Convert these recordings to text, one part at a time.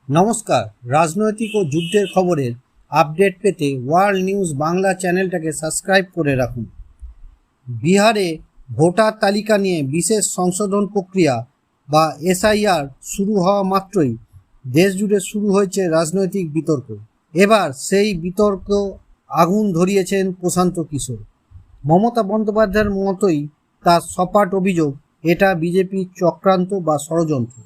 নমস্কার। রাজনৈতিক ও যুদ্ধের খবরের আপডেট পেতে ওয়ার্ল্ড নিউজ বাংলা চ্যানেলটাকে সাবস্ক্রাইব করে রাখুন। বিহারে ভোটার তালিকা নিয়ে বিশেষ সংশোধন প্রক্রিয়া বা এসআইআর শুরু হওয়া মাত্রই দেশ জুড়ে শুরু হয়েছে রাজনৈতিক বিতর্ক। এবার সেই বিতর্ক আগুন ধরিয়েছেন প্রশান্ত কিশোর। মমতা বন্দ্যোপাধ্যায়ের মতোই তার সপাট অভিযোগ এটা বিজেপির চক্রান্ত বা ষড়যন্ত্র।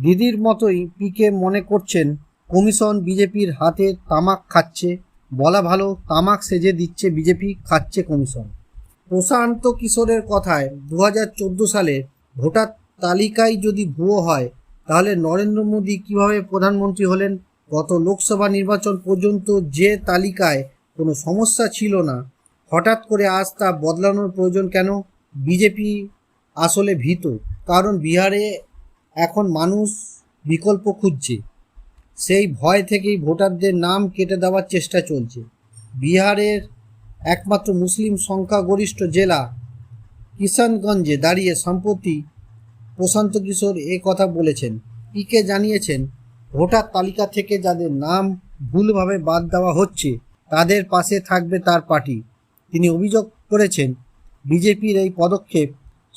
দিদির মতোই পিকে মনে করছেন কমিশন বিজেপির হাতে তামাক খাচ্ছে, বলা ভালো তামাক সেজে দিচ্ছে বিজেপি, খাচ্ছে কমিশন। প্রশান্ত কিশোরের কথায় 2014 সালে ভোটার তালিকায় যদি ভুয়ো হয় তাহলে নরেন্দ্র মোদী কিভাবে প্রধানমন্ত্রী হলেন? গত লোকসভা নির্বাচন পর্যন্ত যে তালিকায় কোনো সমস্যা ছিল না, হঠাৎ করে আজ তা বদলানোর প্রয়োজন কেন? বিজেপি আসলে ভীত, কারণ বিহারে এখন মানুষ বিকল্প খুঁজছে। সেই ভয় থেকেই ভোটারদের নাম কেটে দেওয়ার চেষ্টা চলছে। বিহারের একমাত্র মুসলিম সংখ্যাগরিষ্ঠ জেলা কিষানগঞ্জে দাঁড়িয়ে সম্প্রতি প্রশান্ত কিশোর এ কথা বলেছেন। পিকে জানিয়েছেন, ভোটার তালিকা থেকে যাদের নাম ভুলভাবে বাদ দেওয়া হচ্ছে তাদের পাশে থাকবে তার পার্টি। তিনি অভিযোগ করেছেন, বিজেপির এই পদক্ষেপ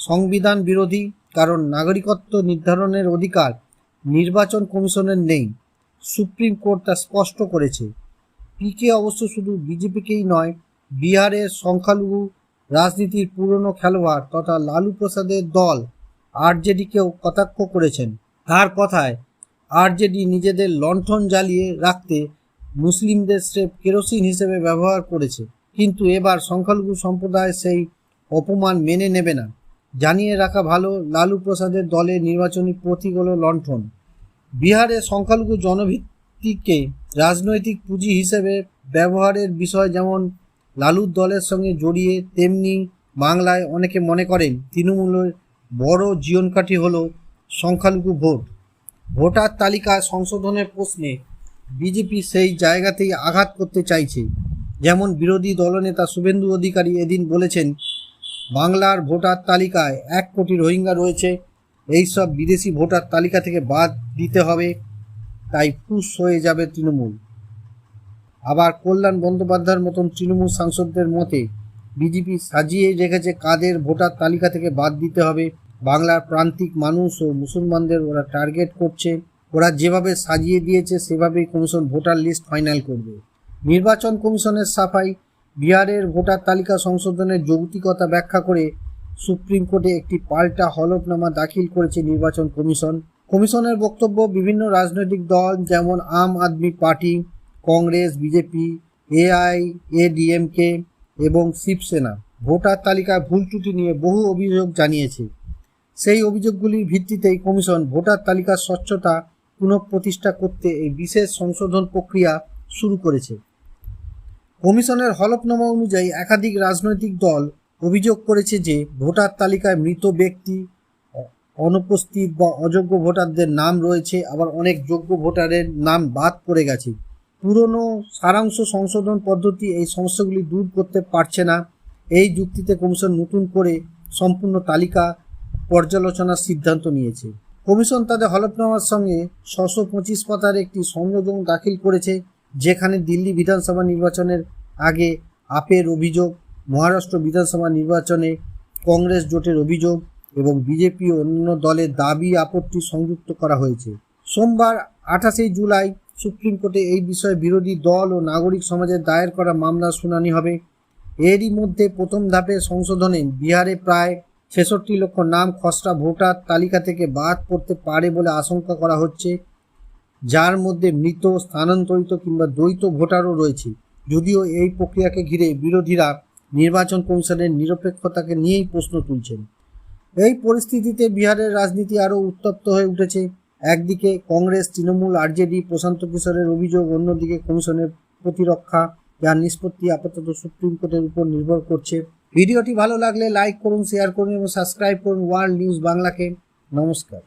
সংবিধান বিরোধী, কারণ নাগরিকত্ব নির্ধারণের অধিকার নির্বাচন কমিশনের নেই। সুপ্রিম কোর্ট তা স্পষ্ট করেছে। পিকে অবশ্য শুধু বিজেপিকেই নয়, বিহারের সংখ্যালঘু রাজনীতির পুরনো খেলোয়াড় তথা লালু প্রসাদের দল আরজেডিকেও কটাক্ষ করেছেন। তার কথায়, আরজেডি নিজেদের লণ্ঠন জ্বালিয়ে রাখতে মুসলিমদের স্রেফ কেরোসিন হিসেবে ব্যবহার করেছে, কিন্তু এবার সংখ্যালঘু সম্প্রদায় সেই অপমান মেনে নেবে না। জানিয়ে রাখা ভালো, লালু প্রসাদের দলের নির্বাচনী প্রতীক হল লণ্ঠন। বিহারে সংখ্যালঘু জনভিত্তিকে রাজনৈতিক পুঁজি হিসেবে ব্যবহারের বিষয় যেমন লালুর দলের সঙ্গে জড়িয়ে, তেমনি বাংলায় অনেকে মনে করেন তৃণমূলের বড় জীবনকাঠি হল সংখ্যালঘু ভোট। ভোটার তালিকা সংশোধনের প্রশ্নে বিজেপি সেই জায়গাতেই আঘাত করতে চাইছে। যেমন বিরোধী দলনেতা শুভেন্দু অধিকারী এদিন বলেছেন, বাংলার ভোটার তালিকায় 1 কোটি রোহিঙ্গা রয়েছে, এইসব বিদেশি ভোটার তালিকা থেকে বাদ দিতে হবে, তাই ফুস হয়ে যাবে তৃণমূল। আবার কল্যাণ বন্দ্যোপাধ্যায়ের মতন তৃণমূল সাংসদদের মতে বিজেপি সাজিয়ে রেখেছে কাদের ভোটার তালিকা থেকে বাদ দিতে হবে। বাংলার প্রান্তিক মানুষ ও মুসলমানদের ওরা টার্গেট করছে। ওরা যেভাবে সাজিয়ে দিয়েছে সেভাবেই কমিশন ভোটার লিস্ট ফাইনাল করবে। নির্বাচন কমিশনের সাফাই, বিহারের ভোটার তালিকা সংশোধনের যৌক্তিকতা ব্যাখ্যা করে সুপ্রিম কোর্টে একটি পাল্টা হলফনামা দাখিল করেছে নির্বাচন কমিশন। কমিশনের বক্তব্য, বিভিন্ন রাজনৈতিক দল যেমন আম আদমি পার্টি, কংগ্রেস, বিজেপি, এআইএডিএমকে এবং শিবসেনা ভোটার তালিকায় ভুল ত্রুটি নিয়ে বহু অভিযোগ জানিয়েছে। সেই অভিযোগগুলির ভিত্তিতেই কমিশন ভোটার তালিকার স্বচ্ছতা পুনঃপ্রতিষ্ঠা করতে এই বিশেষ সংশোধন প্রক্রিয়া শুরু করেছে। কমিশনের হলফনামা অনুযায়ী একাধিক রাজনৈতিক দল অভিযোগ করেছে যে ভোটার তালিকায় মৃত ব্যক্তি, অনুপস্থিত বা অযোগ্য ভোটারদের নাম রয়েছে, আবার অনেক যোগ্য ভোটারের নাম বাদ পড়ে গেছে। পুরনো সারাংশ সংশোধন পদ্ধতি এই সমস্যাগুলি দূর করতে পারছে না। এই যুক্তিতে কমিশন নতুন করে সম্পূর্ণ তালিকা পর্যালোচনার সিদ্ধান্ত নিয়েছে। কমিশন তাদের হলফনামার সঙ্গে 625 পাতার একটি সংযোজন দাখিল করেছে, যেখানে দিল্লি বিধানসভা নির্বাচনের আগে আপের অভিযোগ, মহারাষ্ট্র বিধানসভা নির্বাচনে কংগ্রেস জোটের অভিযোগ এবং বিজেপি ও অন্য দলের দাবি আপত্তি সংযুক্ত করা হয়েছে। সোমবার 28 জুলাই সুপ্রিম কোর্টে এই বিষয়ে বিরোধী দল ও নাগরিক সমাজের দায়ের করা মামলার শুনানি হবে। এরই মধ্যে প্রথম ধাপের সংশোধনে বিহারে প্রায় 66 লক্ষ নাম খসড়া ভোটার তালিকা থেকে বাদ পড়তে পারে বলে আশঙ্কা করা হচ্ছে, যার মধ্যে মৃত, স্থানান্তরিত কিংবা দ্বৈত ভোটারও রয়েছে। যদিও এই প্রক্রিয়াকে ঘিরে বিরোধীরা নির্বাচন কমিশনের নিরপেক্ষতাকে নিয়েই প্রশ্ন তুলছেন। এই পরিস্থিতিতে বিহারের রাজনীতি আরও উত্তপ্ত হয়ে উঠেছে। একদিকে কংগ্রেস, তৃণমূল, আরজেডি, প্রশান্ত কিশোরের অভিযোগ, অন্যদিকে কমিশনের প্রতিরক্ষা, যার নিষ্পত্তি আপাতত সুপ্রিম কোর্টের উপর নির্ভর করছে। ভিডিওটি ভালো লাগলে লাইক করুন, শেয়ার করুন এবং সাবস্ক্রাইব করুন ওয়ার্ল্ড নিউজ বাংলাকে। নমস্কার।